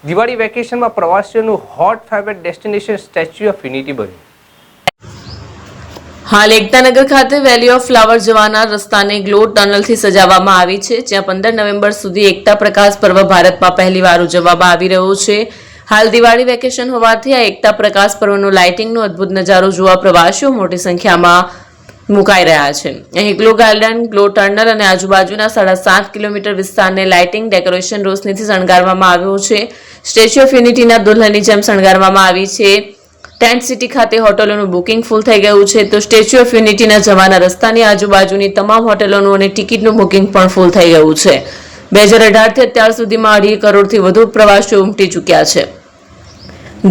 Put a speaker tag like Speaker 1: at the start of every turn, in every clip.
Speaker 1: દિવાળી વેકેશનમાં પ્રવાસીઓનું hot favourite destination statue of unity બન્યું.
Speaker 2: હાલ એકતાનગર ખાતે વેલી ઓફ ફ્લાવર જવાના રસ્તાને ગ્લો ટનલથી સજાવવામાં આવી છે, જ્યાં 15 નવેમ્બર સુધી એકતા પ્રકાશ પર્વ ભારતમાં પહેલીવાર ઉજવવામાં આવી રહ્યો છે. હાલ દિવાળી વેકેશન હોવાથી આ એકતા પ્રકાશ પર્વનું લાઇટિંગનો અદ્ભુત નજારો જોવા પ્રવાસીઓ મોટી સંખ્યામાં મુકાઈ રહ્યા છે. અહીં ગ્લો ગાર્ડન, ગ્લો ટનલ અને આજુબાજુના 7.5 કિલોમીટર વિસ્તારને લાઇટિંગ, ડેકોરેશન, રોશનીથી શણગારવામાં આવ્યો છે. સ્ટેચ્યુ ઓફ યુનિટીના દુલ્હનની જેમ શણગારવામાં આવી છે. ટેન્ટ સિટી ખાતે હોટલોનું બુકિંગ ફૂલ થઈ ગયું છે, તો સ્ટેચ્યુ ઓફ યુનિટીના જવાના રસ્તાની આજુબાજુની તમામ હોટલોનું અને ટિકિટનું બુકિંગ પણ ફૂલ થઈ ગયું છે. 2018થી અત્યાર સુધીમાં 2.5 કરોડથી વધુ પ્રવાસીઓ ઉમટી ચૂક્યા છે.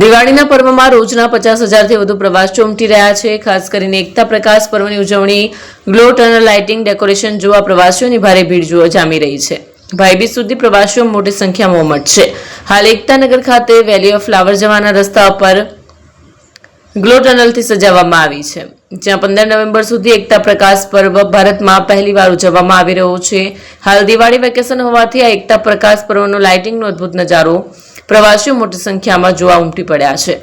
Speaker 2: દિવાળીના પર્વમાં રોજના 50,000થી વધુ પ્રવાસીઓ ઉમટી રહ્યા છે. ખાસ કરીને એકતા પ્રકાશ પર્વની ઉજવણી, ગ્લો ટનલ, લાઇટિંગ, ડેકોરેશન જોવા પ્રવાસીઓની ભારે ભીડ જોવા જામી રહી છે. ભાઈબીજ સુધી પ્રવાસીઓ મોટી સંખ્યામાં ઉમટશે. હાલ એકતાનગર ખાતે વેલી ઓફ ફ્લાવર જવાના રસ્તા પર ગ્લો ટનલથી સજાવવામાં આવી છે, જ્યાં 15 નવેમ્બર સુધી એકતા પ્રકાશ પર્વ ભારતમાં પહેલીવાર ઉજવવામાં આવી રહ્યો છે. હાલ દિવાળી વેકેશન હોવાથી આ એકતા પ્રકાશ પર્વનો લાઇટિંગનો અદ્ભુત નજારો પ્રવાસીઓ મોટી સંખ્યામાં જોવા ઉમટી પડ્યા છે.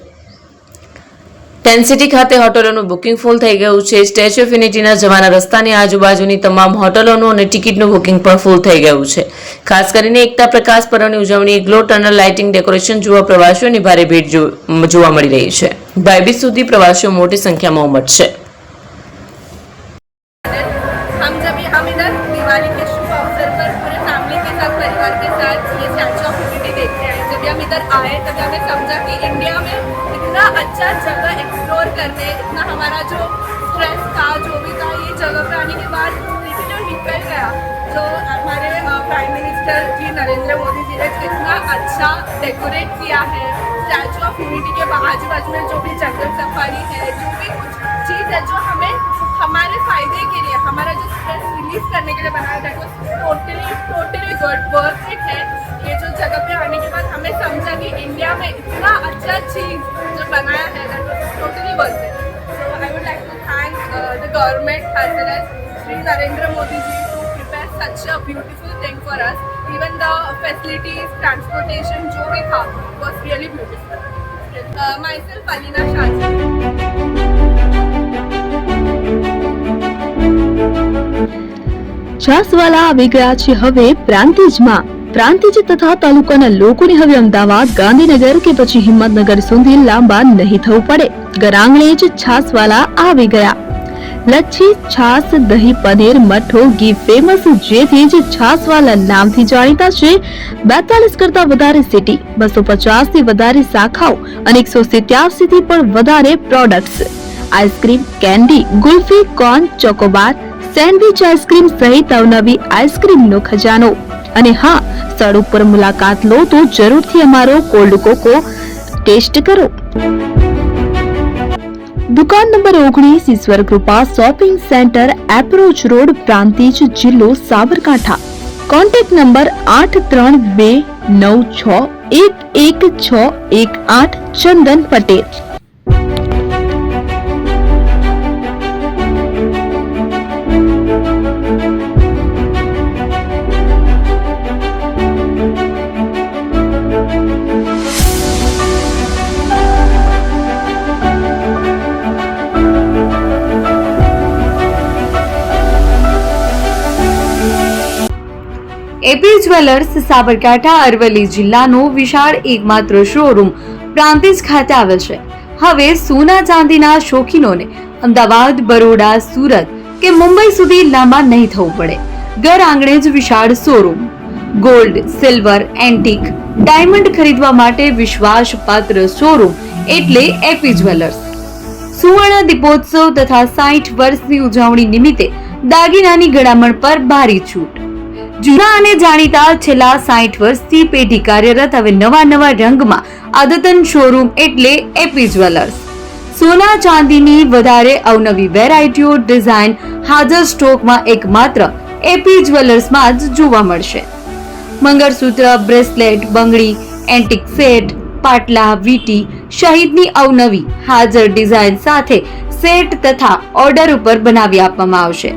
Speaker 2: ટેન્ટ સિટી ખાતે હોટલોનું બુકિંગ ફૂલ થઈ ગયું છે. સ્ટેચ્યુ ઓફ યુનિટીના જવાના રસ્તાની આજુબાજુની તમામ હોટલોનું અને ટિકિટનું બુકિંગ પણ ફૂલ થઈ ગયું છે. ખાસ કરીને એકતા પ્રકાશ પર્વની ઉજવણી, ગ્લો ટનલ, લાઇટિંગ, ડેકોરેશન જોવા પ્રવાસીઓની ભારે ભીડ જોવા મળી રહી છે. ભાઈબીજ સુધી પ્રવાસીઓ મોટી સંખ્યામાં ઉમટશે.
Speaker 3: हम इधर दिवाली के शुभ अवसर पर पूरे फैमिली के साथ, परिवार के साथ ये स्टैचू ऑफ यूनिटी देखने आए. जब हम इधर आए तब हमें समझा कि इंडिया में इतना अच्छा जगह एक्सप्लोर करने, इतना हमारा जो स्ट्रेस था, जो भी था, ये जगह पे आने के बाद जो निकल गया. जो हमारे प्राइम मिनिस्टर जी नरेंद्र मोदी जी ने इतना अच्छा डेकोरेट किया है स्टैचू ऑफ यूनिटी के आजू बाजू में, जो भी जंगल सफारी है, जो भी कुछ चीज़ है जो हमें हमारे फायदे के लिए, हमारा जो स्ट्रेस रिलीज करने के लिए बनाया, that was totally good, worth it है. ये जो जगह पे आने के बाद हमें समझा कि इंडिया में इतना अच्छा चीज़ जो बनाया है, that was totally worth it. So I would like to thank the government as well as Shri Narendra Modi ji to prepare such a beautiful thing for us. Even the facilities, transportation जो भी था was really beautiful. Myself Alina Shaji.
Speaker 4: છાસવાલા આવી ગયા છે હવે પ્રાંતિજમાં. પ્રાંતિજ તથા તાલુકાના લોકોને હવે અમદાવાદ, ગાંધીનગર કે પછી હિંમતનગર સુધી લાંબા નહીં થવું પડે. ઘરાંગણે જ છાસવાલા આવી ગયા. લચ્છી, છાસ, દહીં, પનીર, મઠ્ઠો, ઘી ફેમસ, જેથી જ છાસવાલા નામથી જાણીતા છે. 42 કરતા વધારે સિટી, 250 થી વધારે શાખાઓ અને 187 થી પણ વધારે products. Ice cream, candy, kulfi, corn, Chocobar, sandwich ice cream સહિત અવનવી આઈસ્ક્રીમનો ખજાનો. અને હા, સ્થળ ઉપર મુલાકાત લો તો જરૂરથી અમારો કોલ્ડ કોકો ટેસ્ટ કરો. દુકાન number 19, Ishwar Krupa shopping centre, approach road, Prantij, જિલ્લો Sabarkantha. Contact number 8329611618. Chandan Patel.
Speaker 5: AP jewellers Sabarkantha Aravalli જિલ્લાનો વિશાળ એકમાત્ર શોરૂમ પ્રાંતિજ ખાતે આવેલ છે. હવે સોના ચાંદીના શોખીનોને અમદાવાદ, બરોડા, સુરત કે મુંબઈ સુધી લાંબા નહીં થવું પડે. ઘર આંગણે જ વિશાળ showroom. Gold, silver, antique, diamond ખરીદવા માટે વિશ્વાસપાત્ર શોરૂમ એટલે એપી જ્વેલર્સ. સુવર્ણ દીપોત્સવ તથા 60 વર્ષની ઉજવણી નિમિત્તે દાગીનાની ગળામણ પર ભારી છૂટ. જૂના અને જાણીતા છેલ્લા 60 વર્ષથી પેઢી કાર્યરત હવે નવા રંગમાં અદ્યતન શોરૂમ એટલે એપી જ્વેલર્સ. સોના ચાંદીની વધારે અવનવી વેરાયટીઓ, ડિઝાઇન હાજર સ્ટોકમાં એકમાત્ર એપી જ્વેલર્સમાં જ જોવા મળશે. મંગળસૂત્ર, બ્રેસલેટ, બંગડી, એન્ટિક સેટ, પાટલા, વીટી સહિતની અવનવી હાજર ડિઝાઇન સાથે સેટ તથા ઓર્ડર ઉપર બનાવી આપવામાં આવશે.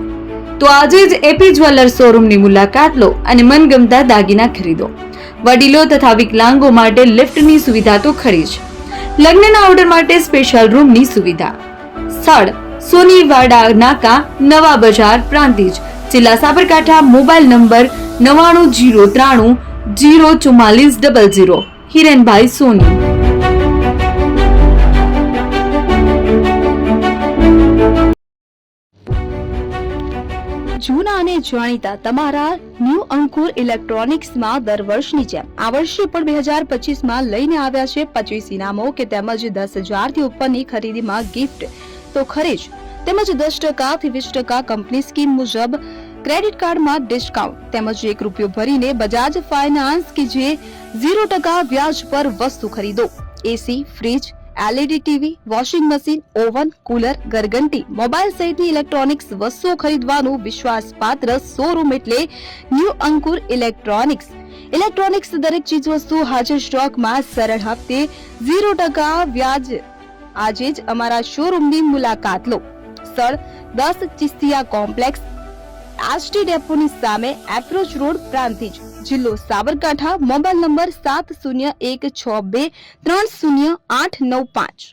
Speaker 5: તો આજે જ એપી જ્વેલર્સ શોરૂમની મુલાકાત લો અને મનગમતા દાગીના ખરીદો. વડીલો તથા વિકલાંગો માટે લિફ્ટની સુવિધા તો ખરી જ. લગ્નના ઓર્ડર માટે સ્પેશિયલ રૂમની સુવિધા. સ્થળ સોનીવાડા નાકા, નવા બજાર, પ્રાંતિજ, જિલ્લા સાબરકાંઠા. Mobile number 9903 04400. હિરેનભાઈ સોની.
Speaker 4: જૂના અને જાણીતા તમારા ન્યૂ અંકુર ઇલેક્ટ્રોનિક્સમાં દર વર્ષની જેમ આ વર્ષે પણ 2025માં લઈને આવ્યા છે 25 ઇનામો કે તેમજ 10,000 થી ઉપરની ખરીદીમાં ગિફ્ટ તો ખરી જ, તેમજ 10% થી 20% કંપની સ્કીમ મુજબ ક્રેડિટ કાર્ડમાં ડિસ્કાઉન્ટ, તેમજ ₹1 ભરીને બજાજ ફાઇનાન્સ કે જે 0% વ્યાજ પર વસ્તુ ખરીદો. AC, fridge, LED TV, washing machine, oven, cooler, ગરગંટી, મોબાઈલ સહિતની ઇલેક્ટ્રોનિક્સ વસ્તુઓ ખરીદવાનું વિશ્વાસપાત્ર શોરૂમ એટલે ન્યૂ અંકુર ઇલેક્ટ્રોનિક્સ. ઇલેક્ટ્રોનિક્સ દરેક ચીજ વસ્તુ હાજર સ્ટોકમાં, સરળ હપ્તે, 0% વ્યાજ. આજે જ અમારા શોરૂમની મુલાકાત લો. સ્થળ 10 ચિસ્તિયા કોમ્પ્લેક્સ, આષ્ટી ડેપોની સામે, એપ્રોચ રોડ, પ્રાંતિજ, જિલ્લો સાબરકાંઠા. Mobile number 7016230895.